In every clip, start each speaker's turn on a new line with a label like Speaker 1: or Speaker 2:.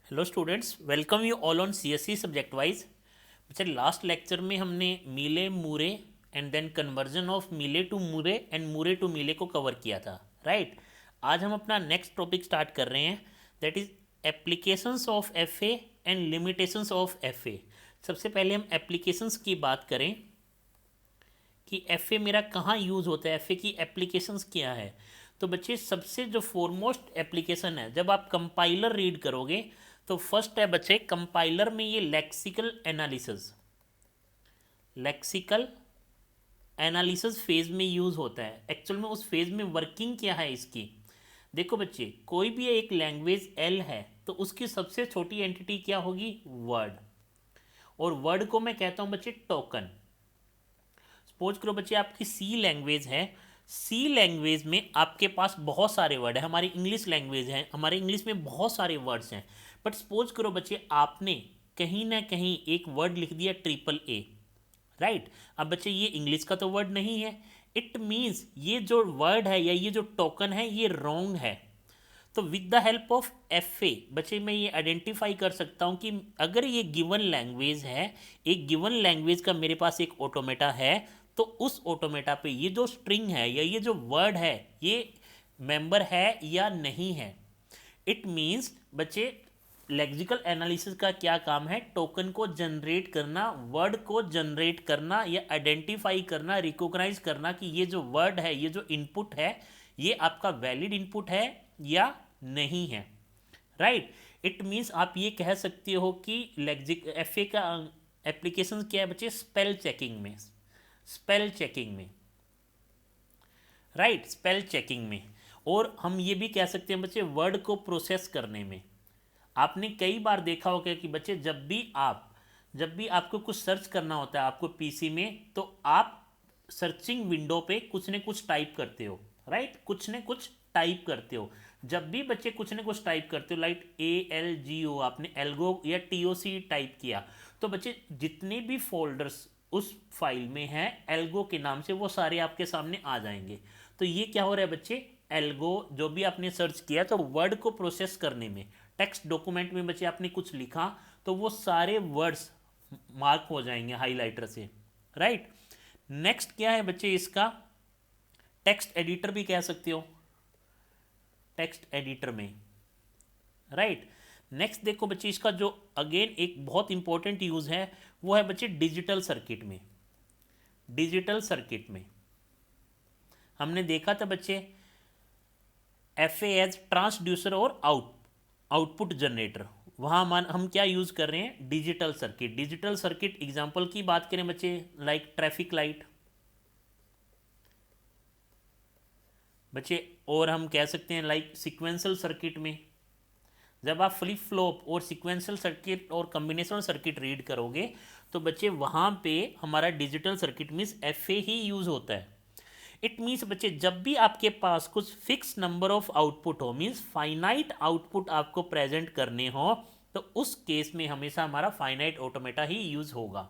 Speaker 1: Hello students, welcome you all on CSC subject wise. बच्चे last lecture में हमने Mealy Moore and then conversion of Mealy to Moore and Moore to Mealy को cover किया था, right. आज हम अपना नेक्स्ट टॉपिक स्टार्ट कर रहे हैं, that is applications of FA and limitations of FA. सबसे पहले हम एप्लीकेशंस की बात करें कि एफए मेरा कहाँ यूज़ होता है, एफए की एप्लीकेशंस क्या है। तो बच्चे सबसे जो फॉरमोस्ट एप्लीकेशन है, जब आप कंपाइलर रीड करोगे तो फर्स्ट है बच्चे कंपाइलर में ये लेक्सिकल एनालिसिस फेज में यूज़ होता है। एक्चुअल में उस फेज में वर्किंग क्या है इसकी, देखो बच्चे, कोई भी एक लैंग्वेज एल है तो उसकी सबसे छोटी एंटिटी क्या होगी, वर्ड। और वर्ड को मैं कहता हूँ बच्चे टोकन। सपोज करो बच्चे आपकी सी लैंग्वेज है, सी लैंग्वेज में आपके पास बहुत सारे वर्ड है। हमारी इंग्लिश लैंग्वेज है, हमारे इंग्लिश में बहुत सारे वर्ड्स हैं। बट सपोज करो बच्चे आपने कहीं ना कहीं एक वर्ड लिख दिया ट्रिपल ए, राइट। अब बच्चे ये इंग्लिश का तो वर्ड नहीं है, इट मीन्स ये जो वर्ड है या ये जो टोकन है ये रॉन्ग है। तो with the help of F A बच्चे मैं ये आइडेंटिफाई कर सकता हूँ कि अगर ये गिवन लैंग्वेज है, एक गिवन लैंग्वेज का मेरे पास एक ऑटोमेटा है, तो उस ऑटोमेटा पे ये जो स्ट्रिंग है या ये जो वर्ड है ये मेंबर है या नहीं है। इट मीन्स बच्चे लेक्सिकल एनालिसिस का क्या काम है, टोकन को जनरेट करना, वर्ड को जनरेट करना या आइडेंटिफाई करना, रिकॉग्नाइज करना कि ये जो वर्ड है, ये जो इनपुट है, ये आपका वैलिड इनपुट है या नहीं है, राइट। इट मीन्स आप ये कह सकते हो कि लेक्सिक एफ ए का एप्लीकेशन क्या है बच्चे, स्पेल चेकिंग में, स्पेल चेकिंग में, राइट, स्पेल चेकिंग में। और हम ये भी कह सकते हैं बच्चे वर्ड को प्रोसेस करने में। आपने कई बार देखा होगा कि बच्चे जब भी आपको कुछ सर्च करना होता है आपको पीसी में, तो आप सर्चिंग विंडो पे कुछ न कुछ टाइप करते हो, राइट, कुछ न कुछ टाइप करते हो। जब भी बच्चे कुछ न कुछ टाइप करते हो, लाइक ALGO, आपने एल्गो या TOC टाइप किया, तो बच्चे जितने भी फोल्डर्स उस फाइल में हैं एल्गो के नाम से, वो सारे आपके सामने आ जाएंगे। तो ये क्या हो रहा है बच्चे, एल्गो जो भी आपने सर्च किया तो वर्ड को प्रोसेस करने में, टेक्स्ट डॉक्यूमेंट में बच्चे आपने कुछ लिखा तो वो सारे वर्ड्स मार्क हो जाएंगे हाइलाइटर से, राइट। नेक्स्ट क्या है बच्चे इसका, टेक्स्ट एडिटर भी कह सकते हो, टेक्स्ट एडिटर में, राइट। नेक्स्ट देखो बच्चे इसका जो अगेन एक बहुत इंपॉर्टेंट यूज है वो है बच्चे डिजिटल सर्किट में। डिजिटल सर्किट में हमने देखा था बच्चे एफ एज ट्रांसड्यूसर और आउटपुट जनरेटर, वहाँ हम क्या यूज़ कर रहे हैं, digital circuit. Digital circuit example की बात करें बच्चे, लाइक ट्रैफिक लाइट बच्चे, और हम कह सकते हैं लाइक सीक्वेंशियल सर्किट में, जब आप फ्लिप फ्लॉप और सीक्वेंशियल सर्किट और कम्बिनेशनल सर्किट रीड करोगे तो बच्चे वहाँ पे हमारा digital circuit means F A he use होता है। इट मीन्स बच्चे जब भी आपके पास कुछ फिक्स नंबर ऑफ आउटपुट हो, मीन्स फाइनाइट आउटपुट आपको प्रेजेंट करने हो, तो उस केस में हमेशा हमारा फाइनाइट ऑटोमेटा ही यूज होगा।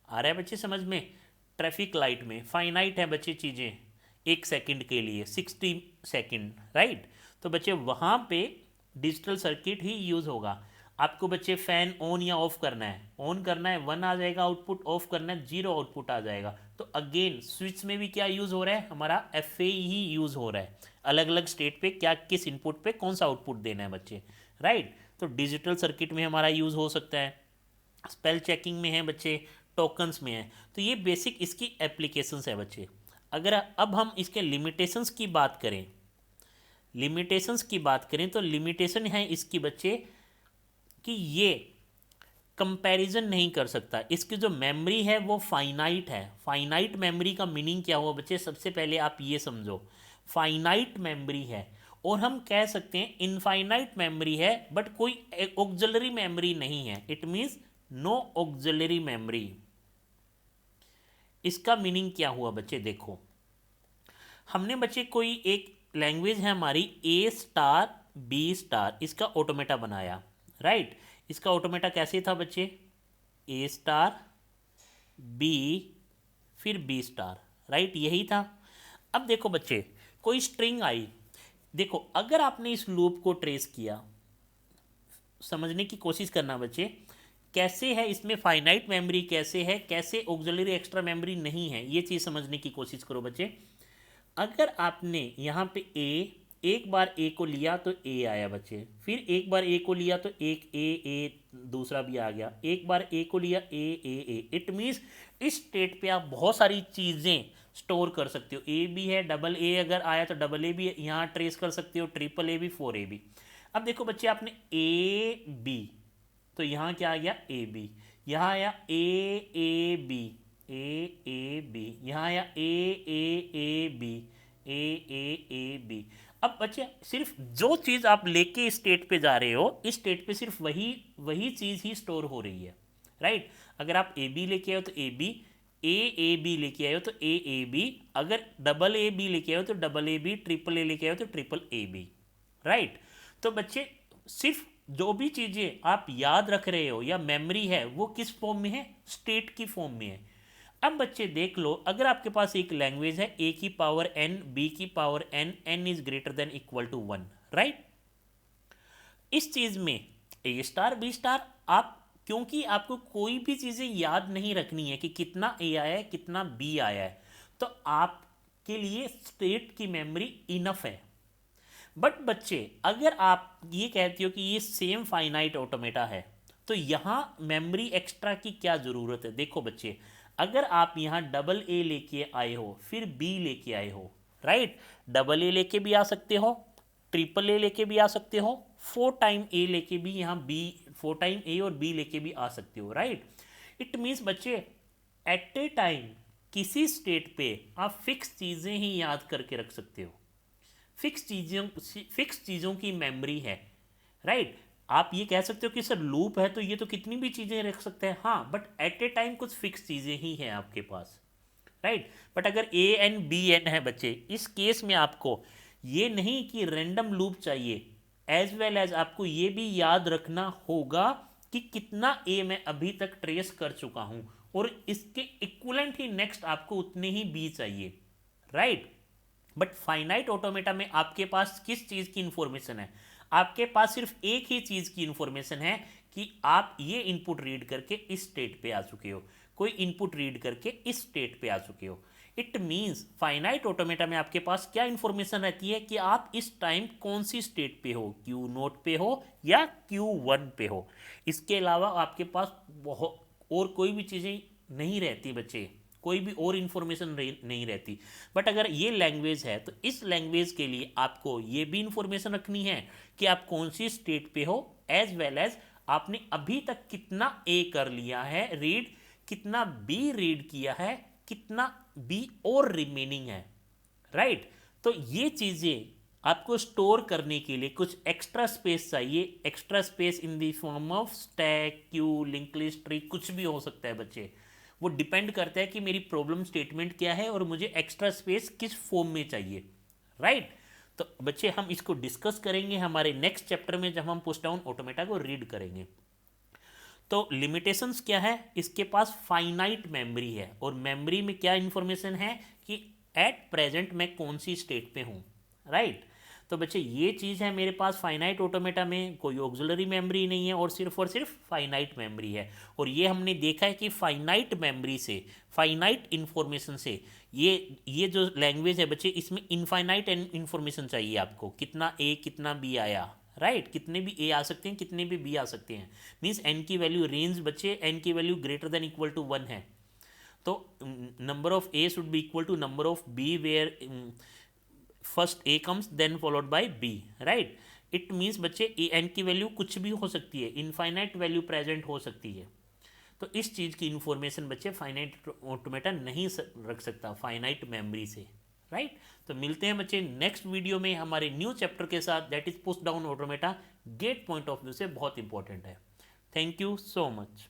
Speaker 1: आ रहा है बच्चे समझ में। ट्रैफिक लाइट में फाइनाइट है बच्चे चीज़ें, 1 सेकंड के लिए 60 सेकंड, राइट। तो बच्चे वहाँ पे डिजिटल सर्किट ही यूज़ होगा। आपको बच्चे फ़ैन ऑन या ऑफ करना है, ऑन करना है 1 आ जाएगा आउटपुट, ऑफ करना है 0 आउटपुट आ जाएगा। तो अगेन स्विच में भी क्या यूज़ हो रहा है, हमारा एफ ए ही यूज़ हो रहा है। अलग अलग स्टेट पे क्या, किस इनपुट पे कौन सा आउटपुट देना है बच्चे, राइट। तो डिजिटल सर्किट में हमारा यूज़ हो सकता है, स्पेल चेकिंग में है बच्चे, टोकन्स में है। तो ये बेसिक इसकी एप्लीकेशंस है बच्चे। अगर अब हम इसके लिमिटेशंस की बात करें, लिमिटेशंस की बात करें तो लिमिटेशन है इसकी बच्चे कि ये कंपैरिजन नहीं कर सकता, इसकी जो मेमोरी है वो फाइनाइट है। फाइनाइट मेमोरी का मीनिंग क्या हुआ बच्चे, सबसे पहले आप ये समझो, फाइनाइट मेमोरी है। और हम कह सकते हैं इनफाइनाइट मेमोरी है बट कोई ऑक्सिलरी मेमोरी नहीं है, it means no auxiliary memory. इसका मीनिंग क्या हुआ बच्चे, देखो हमने बच्चे कोई एक लैंग्वेज है हमारी A*B*, इसका ऑटोमेटा बनाया, राइट। इसका ऑटोमेटा कैसे था बच्चे, A*B फिर B*, राइट, यही था। अब देखो बच्चे कोई स्ट्रिंग आई, देखो अगर आपने इस लूप को ट्रेस किया, समझने की कोशिश करना बच्चे, कैसे है इसमें फाइनाइट मेमोरी, कैसे है, कैसे ऑक्सिलरी एक्स्ट्रा मेमोरी नहीं है, ये चीज़ समझने की कोशिश करो बच्चे। अगर आपने यहाँ पे एक बार ए को लिया तो ए आया बच्चे, फिर एक बार ए को लिया तो एक ए दूसरा भी आ गया, एक बार ए को लिया ए, इट मीन्स इस स्टेट पे आप बहुत सारी चीज़ें स्टोर कर सकते हो। ए भी है, डबल ए अगर आया तो डबल ए भी यहाँ ट्रेस कर सकते हो, ट्रिपल ए भी, फोर ए भी। अब देखो बच्चे, आपने ए बी, तो यहाँ क्या आ गया ए बी, यहाँ आया ए बी, ए बी, यहाँ आया ए बी, ए बी। अब बच्चे सिर्फ जो चीज़ आप लेके स्टेट पे जा रहे हो, इस स्टेट पे सिर्फ वही चीज़ ही स्टोर हो रही है, राइट। अगर आप ए बी लेके आए हो तो ए बी, ए बी लेके आए हो तो ए बी, अगर डबल ए बी लेके आए हो तो double A B, triple A लेके आए हो तो ट्रिपल ए बी, राइट। तो बच्चे सिर्फ जो भी चीज़ें आप याद रख रहे हो या मेमोरी है वो किस फॉर्म में है, स्टेट की फॉर्म में है। अब बच्चे देख लो, अगर आपके पास एक लैंग्वेज है ए की पावर एन, बी की power N, N is greater than equal to 1, right. इस चीज में ए स्टार बी स्टार, आप क्योंकि आपको कोई भी चीजें याद नहीं रखनी है कि कितना ए आया है कितना बी आया है, तो आपके लिए स्टेट की मेमोरी इनफ है। बट बच्चे अगर आप ये कहते हो कि ये सेम फाइनाइट ऑटोमेटा है, तो यहाँ मेमोरी एक्स्ट्रा की क्या ज़रूरत है। देखो बच्चे, अगर आप यहाँ डबल ए लेके आए हो फिर बी लेके आए हो, राइट, डबल ए लेके भी आ सकते हो, ट्रिपल ए लेके भी आ सकते हो, 4 टाइम ए लेके भी यहाँ बी, 4 टाइम ए और बी लेके भी आ सकते हो, राइट। इट मीन्स बच्चे एट ए टाइम किसी स्टेट पे आप फिक्स चीज़ें ही याद करके रख सकते हो, फिक्स चीज़ों की मेमोरी है, राइट। आप ये कह सकते हो कि सर लूप है तो ये तो कितनी भी चीज़ें रख सकते हैं, हाँ, बट एट ए टाइम कुछ फिक्स चीज़ें ही हैं आपके पास, राइट। बट अगर ए एन बी एन है बच्चे, इस केस में आपको ये नहीं कि रैंडम लूप चाहिए, एज वेल एज आपको ये भी याद रखना होगा कि कितना ए मैं अभी तक ट्रेस कर चुका हूँ और इसके इक्वलेंट ही नेक्स्ट आपको उतने ही बी चाहिए, राइट। बट फाइनाइट ऑटोमेटा में आपके पास किस चीज़ की इंफॉर्मेशन है, आपके पास सिर्फ एक ही चीज़ की इंफॉर्मेशन है कि आप ये इनपुट रीड करके इस स्टेट पे आ चुके हो, कोई इनपुट रीड करके इस स्टेट पे आ चुके हो। इट मीन्स फाइनाइट ऑटोमेटा में आपके पास क्या इंफॉर्मेशन रहती है कि आप इस टाइम कौन सी स्टेट पे हो, Q0 पे हो या Q1 पे हो। इसके अलावा आपके पास बहुत और कोई भी चीज़ें नहीं रहती बच्चे, कोई भी और इन्फॉर्मेशन नहीं रहती। बट अगर ये लैंग्वेज है तो इस लैंग्वेज के लिए आपको ये भी इन्फॉर्मेशन रखनी है कि आप कौन सी स्टेट पे हो, एज वेल एज आपने अभी तक कितना ए कर लिया है रीड, कितना बी रीड किया है, कितना बी और रिमेनिंग है, राइट। तो ये चीज़ें आपको स्टोर करने के लिए कुछ एक्स्ट्रा स्पेस चाहिए, extra space in the form of stack, Q, link list, tree, कुछ भी हो सकता है बच्चे। वो डिपेंड करता है कि मेरी प्रॉब्लम स्टेटमेंट क्या है और मुझे एक्स्ट्रा स्पेस किस फॉर्म में चाहिए, राइट। तो बच्चे हम इसको डिस्कस करेंगे हमारे नेक्स्ट चैप्टर में जब हम पुश डाउन ऑटोमेटा को रीड करेंगे। तो लिमिटेशंस क्या है, इसके पास फाइनाइट मेमोरी है और मेमोरी में क्या इंफॉर्मेशन है कि एट प्रेजेंट मैं कौन सी स्टेट पे हूँ, राइट। तो बच्चे ये चीज़ है मेरे पास फाइनाइट ऑटोमेटा में, कोई ऑक्सिलरी मेमोरी नहीं है और सिर्फ फाइनाइट मेमोरी है। और ये हमने देखा है कि फाइनाइट मेमोरी से, फाइनाइट इन्फॉर्मेशन से, ये जो लैंग्वेज है बच्चे, इसमें इनफाइनाइट इन्फॉर्मेशन चाहिए आपको, कितना ए कितना बी आया, राइट, कितने भी ए आ सकते हैं कितने भी बी आ सकते हैं। मीन्स एन की वैल्यू रेंज बच्चे, एन की value greater than equal to 1 है, तो number of A should be equal to number of B where first A comes then followed by B, right. It means बच्चे A N की value कुछ भी हो सकती है, इनफाइनाइट वैल्यू प्रेजेंट हो सकती है। तो इस चीज़ की इंफॉर्मेशन बच्चे फाइनाइट ऑटोमेटा नहीं रख सकता फाइनाइट मेमोरी से, राइट। तो मिलते हैं बच्चे नेक्स्ट वीडियो में हमारे न्यू चैप्टर के साथ, that is push down automata, GATE point of view से बहुत इंपॉर्टेंट है। Thank you so much.